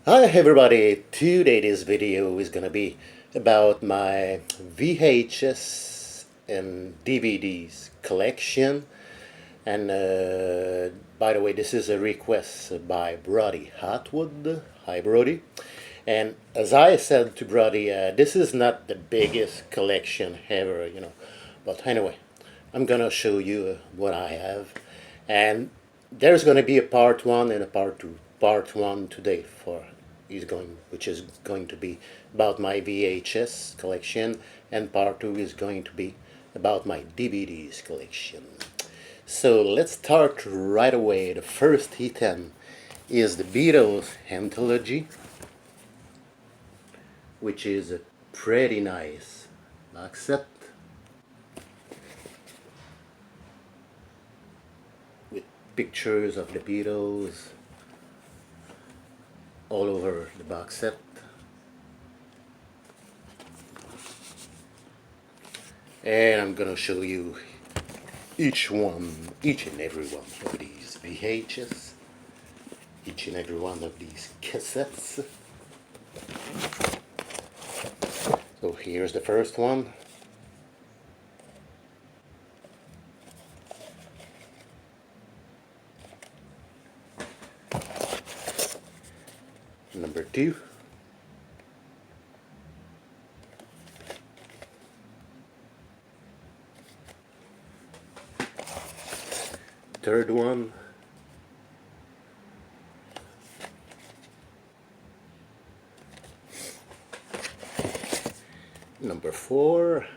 Hi everybody, today this video is gonna be about my VHS and DVDs collection. And by the way, this is a request by Brody Hotwood. Hi Brody. And as I said to Brody, this is not the biggest collection ever. But anyway, I'm gonna show you what I have. And there's gonna be a part one and a part two. Part one today which is going to be about my VHS collection, and part two is going to be about my DVDs collection. So let's start right away. The first item is the Beatles Anthology, which is a pretty nice box set with pictures of the Beatles all over the box set. And I'm gonna show you each and every one of these VHS, each and every one of these cassettes. So here's the first one. Number two. Third one. Number four.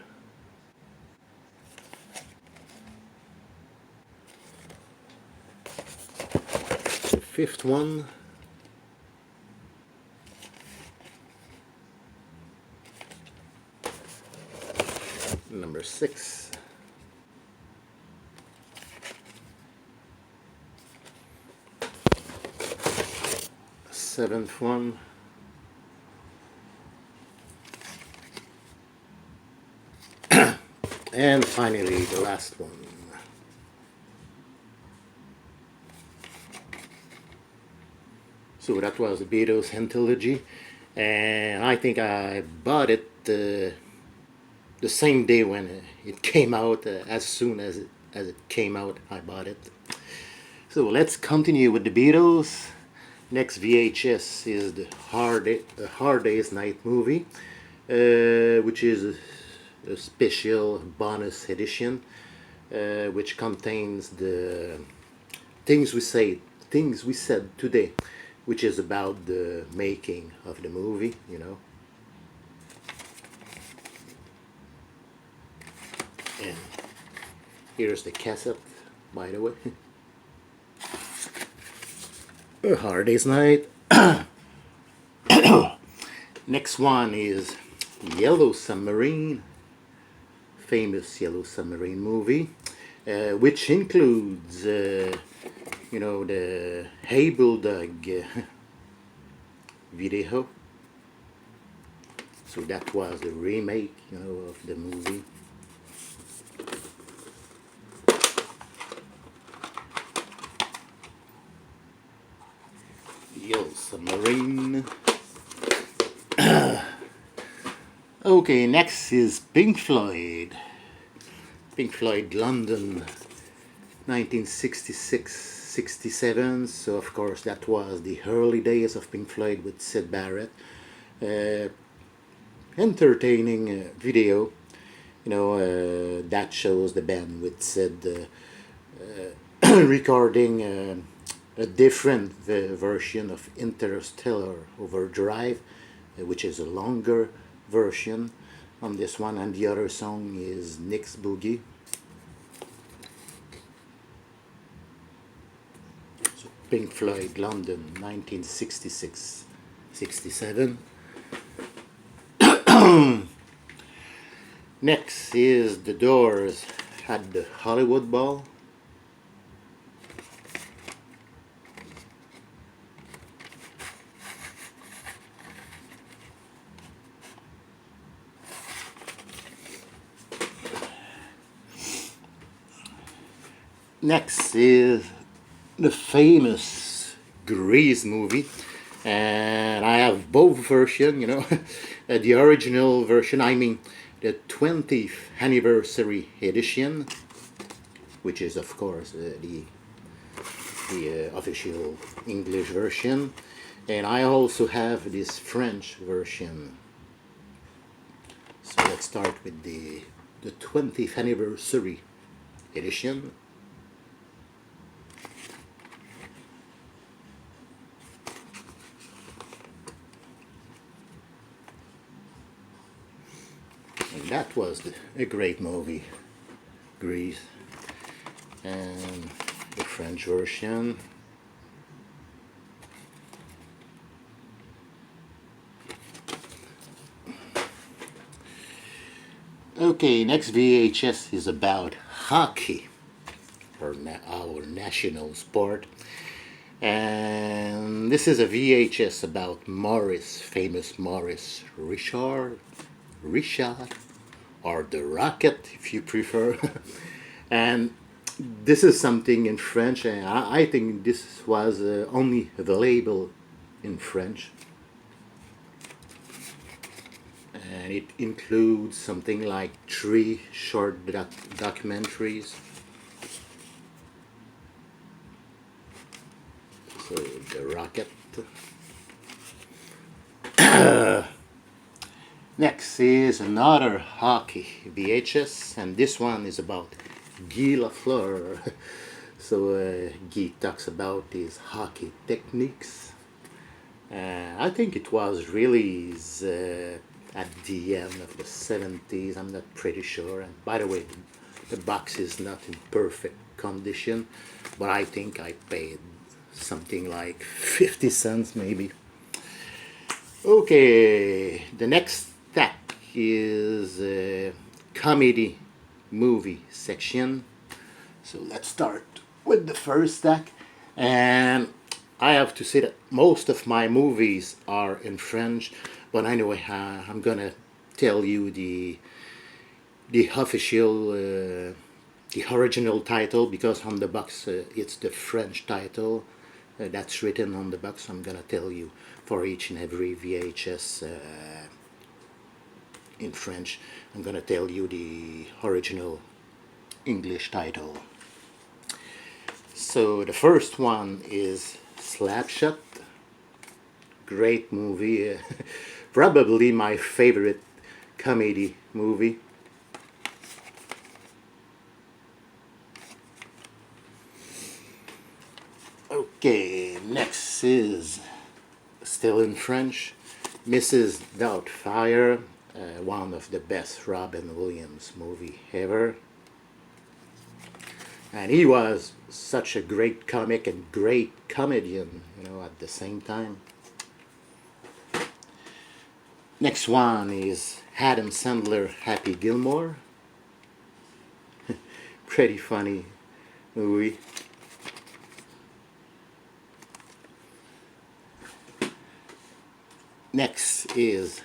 The fifth one. Number six. Seventh one. And finally the last one. So that was the Beatles Anthology, and I think I bought it the same day when it came out. As soon as it came out, I bought it. So let's continue with the Beatles. Next VHS is the Hard Day's Night movie, which is a special bonus edition, which contains the things we said today, which is about the making of the movie. And here's the cassette, by the way. A Hard Day's Night. Next one is Yellow Submarine, famous Yellow Submarine movie, which includes, the Hey Bulldog video. So that was the remake, of the movie. Yellow Submarine. Okay, next is Pink Floyd. Pink Floyd London 1966-67. So of course that was the early days of Pink Floyd with Sid Barrett. Entertaining video, that shows the band with Sid recording a different version of Interstellar Overdrive, which is a longer version on this one, and the other song is Nick's Boogie. So Pink Floyd London 1966-67. Next is The Doors at the Hollywood Bowl. Next is the famous Grease movie, and I have both version, you know, the original version, I mean the 20th anniversary edition, which is of course the official English version, and I also have this French version. So let's start with the 20th anniversary edition. And that was a great movie, Grease. And the French version. Okay, next VHS is about hockey, our national sport. And this is a VHS about Morris, famous Morris Richard, or the Rocket if you prefer. And this is something in French, and I think this was only available in French. And it includes something like 3 short documentaries. So the Rocket. Next is another hockey VHS, and this one is about Guy Lafleur. So Guy talks about his hockey techniques. I think it was released at the end of the 70s, I'm not pretty sure. And by the way, the box is not in perfect condition, but I think I paid something like 50 cents maybe. Okay, the next stack is a comedy movie section. So let's start with the first stack. And I have to say that most of my movies are in French, but anyway, I'm gonna tell you the official, the original title, because on the box it's the French title that's written on the box. I'm gonna tell you for each and every VHS in French. I'm gonna tell you the original English title. So the first one is Slapshot. Great movie. Probably my favorite comedy movie. Okay, next is still in French, Mrs. Doubtfire, one of the best Robin Williams movie ever. And he was such a great comic and great comedian, you know, at the same time. Next one is Adam Sandler, Happy Gilmore. Pretty funny movie. Next is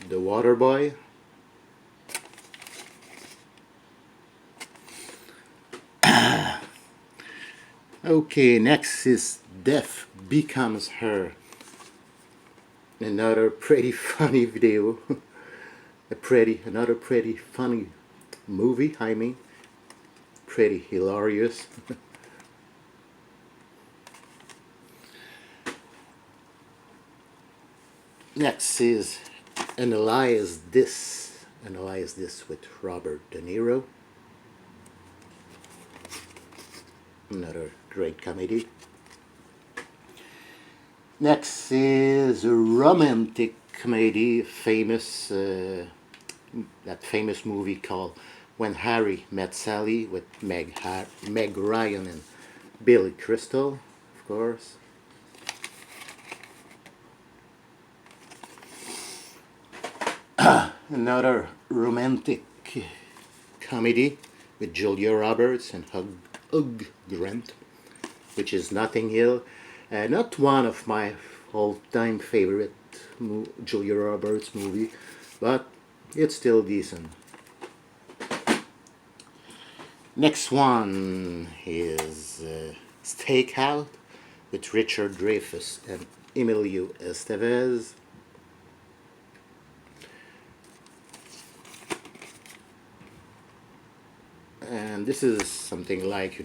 The Waterboy. Okay, next is Death Becomes Her. Another pretty funny video. Another pretty funny movie, I mean. Pretty hilarious. Next is Analyze This. Analyze This with Robert De Niro. Another great comedy. Next is a romantic comedy, famous, that famous movie called When Harry Met Sally with Meg Ryan and Billy Crystal, of course. Another romantic comedy with Julia Roberts and Hugh Grant, which is Notting Hill. Not one of my all-time favorite Julia Roberts movie, but it's still decent. Next one is Stakeout, with Richard Dreyfuss and Emilio Estevez. And this is something like,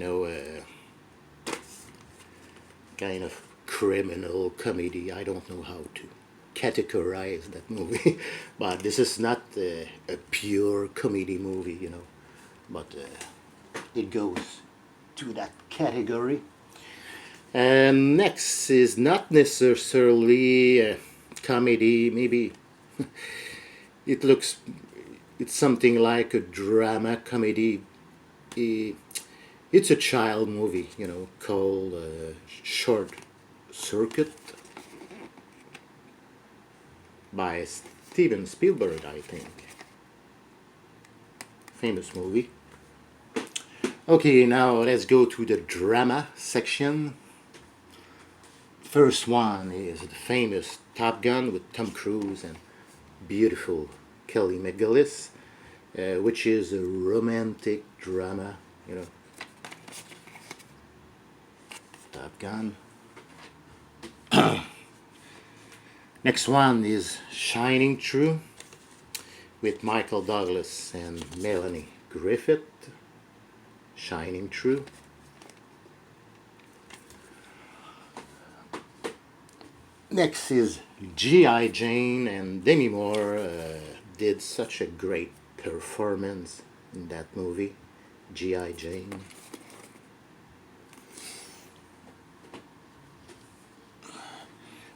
kind of criminal comedy. I don't know how to categorize that movie, but this is not a pure comedy movie, but it goes to that category. And next is not necessarily a comedy, maybe it looks, it's something like a drama comedy. It's a child movie, called Short Circuit by Steven Spielberg, I think. Famous movie. Okay, now let's go to the drama section. First one is the famous Top Gun with Tom Cruise and beautiful Kelly McGillis, which is a romantic drama, Top Gun. Next one is Shining True with Michael Douglas and Melanie Griffith. Shining True. Next is G.I. Jane, and Demi Moore did such a great performance in that movie, G.I. Jane.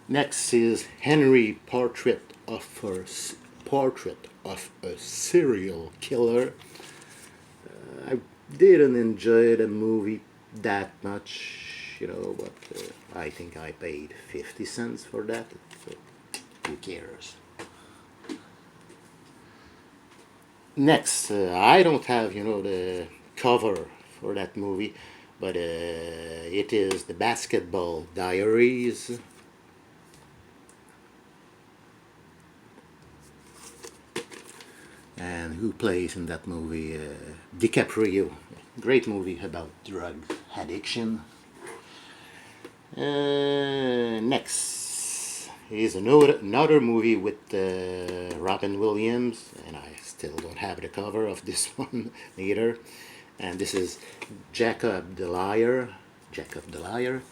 Next is Henry Portrait of a Serial Killer. I didn't enjoy the movie that much, but I think I paid 50 cents for that, so who cares? Next, I don't have, the cover for that movie, but it is The Basketball Diaries. And who plays in that movie? DiCaprio. Great movie about drug addiction. Next is another movie with Robin Williams, and I still don't have the cover of this one either. And this is Jacob the Liar. Jacob the Liar.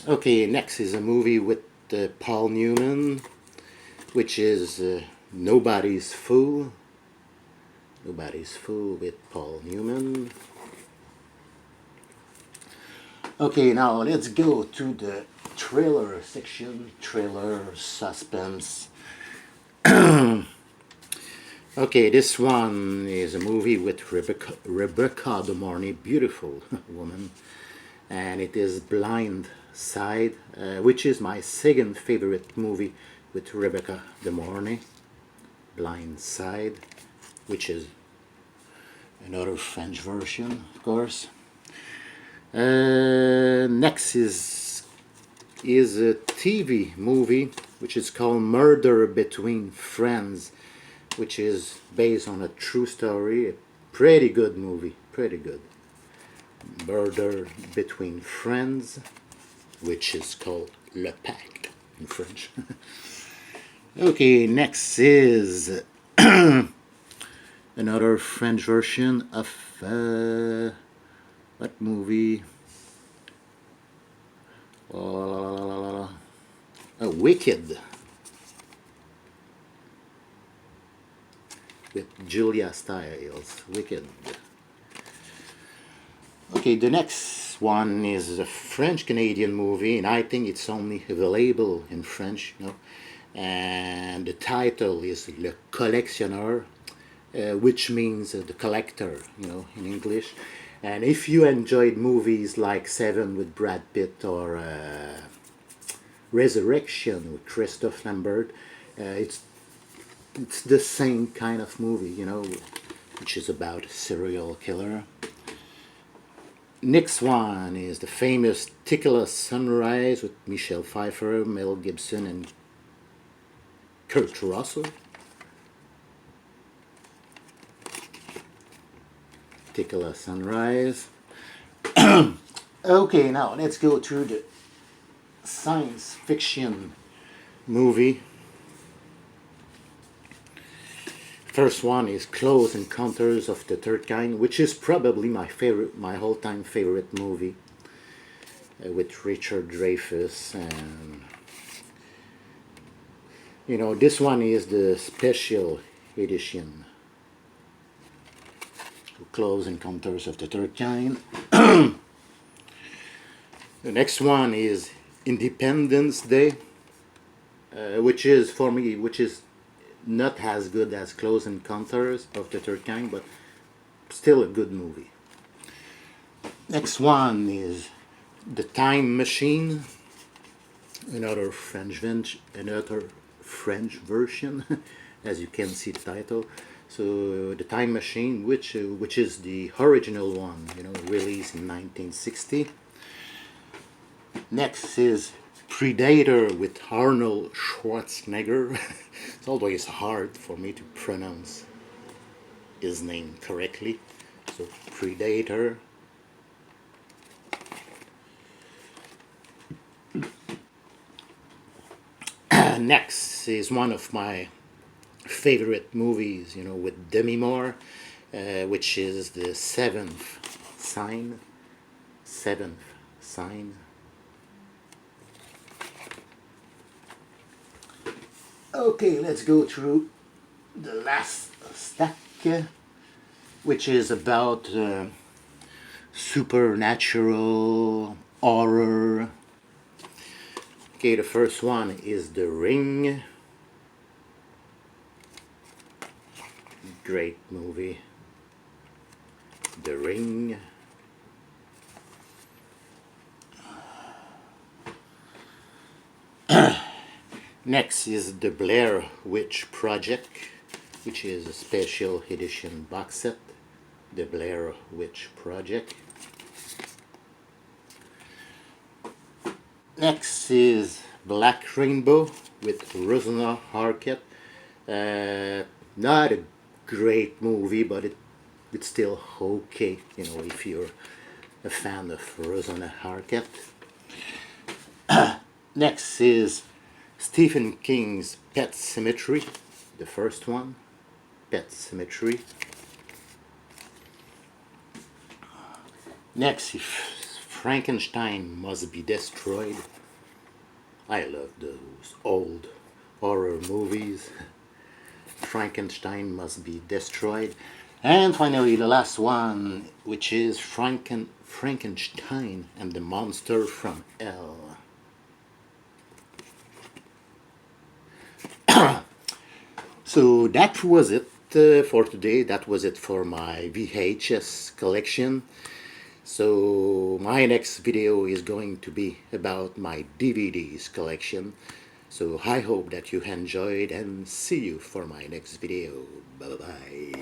Okay, next is a movie with Paul Newman, which is Nobody's Fool. Nobody's Fool with Paul Newman. Okay, now let's go to the thriller section. Thriller, suspense. Okay, this one is a movie with Rebecca De Mornay, beautiful woman, and it is Blind Side, which is my second favorite movie with Rebecca De Mornay. Blind Side, which is another French version, of course. Next is a TV movie which is called Murder Between Friends, which is based on a true story. A pretty good movie, pretty good. Murder Between Friends, which is called Le Pacte in French. Okay, next is another French version of what movie? Wicked, with Julia Stiles. Wicked. Okay, the next one is a French-Canadian movie, and I think it's only available in French, and the title is Le Collectionneur, which means the collector, in English. And if you enjoyed movies like Seven with Brad Pitt or Resurrection with Christophe Lambert, it's the same kind of movie, which is about a serial killer. Next one is the famous Tequila Sunrise with Michelle Pfeiffer, Mel Gibson, and Kurt Russell. Tequila Sunrise. Okay, now let's go through the science fiction movie. First one is Close Encounters of the Third Kind, which is probably my all-time favorite movie, with Richard Dreyfuss. And you know, this one is the special edition, Close Encounters of the Third Kind. The next one is Independence Day, which is, for me, which is not as good as Close Encounters of the Third Kind, but still a good movie. Next one is The Time Machine, another French version, as you can see the title. So The Time Machine, which is the original one, you know, released in 1960. Next is Predator with Arnold Schwarzenegger. It's always hard for me to pronounce his name correctly. So Predator. Next is one of my favorite movies, you know, with Demi Moore, which is The Seventh Sign. Seventh Sign. Okay, let's go through the last stack, which is about supernatural horror. Okay, the first one is The Ring. Great movie. The Ring. Next is The Blair Witch Project, which is a special edition box set. The Blair Witch Project. Next is Black Rainbow with Rosanna Arquette. Not a great movie, but it's still okay, you know, if you're a fan of Rosanna Arquette. Next is Stephen King's Pet Sematary, the first one, Pet Sematary. Next is Frankenstein Must Be Destroyed. I love those old horror movies. Frankenstein Must Be Destroyed. And finally the last one, which is Frankenstein and the Monster from Hell. So that was it for today. That was it for my VHS collection. So my next video is going to be about my DVDs collection. So I hope that you enjoyed, and see you for my next video. Bye bye.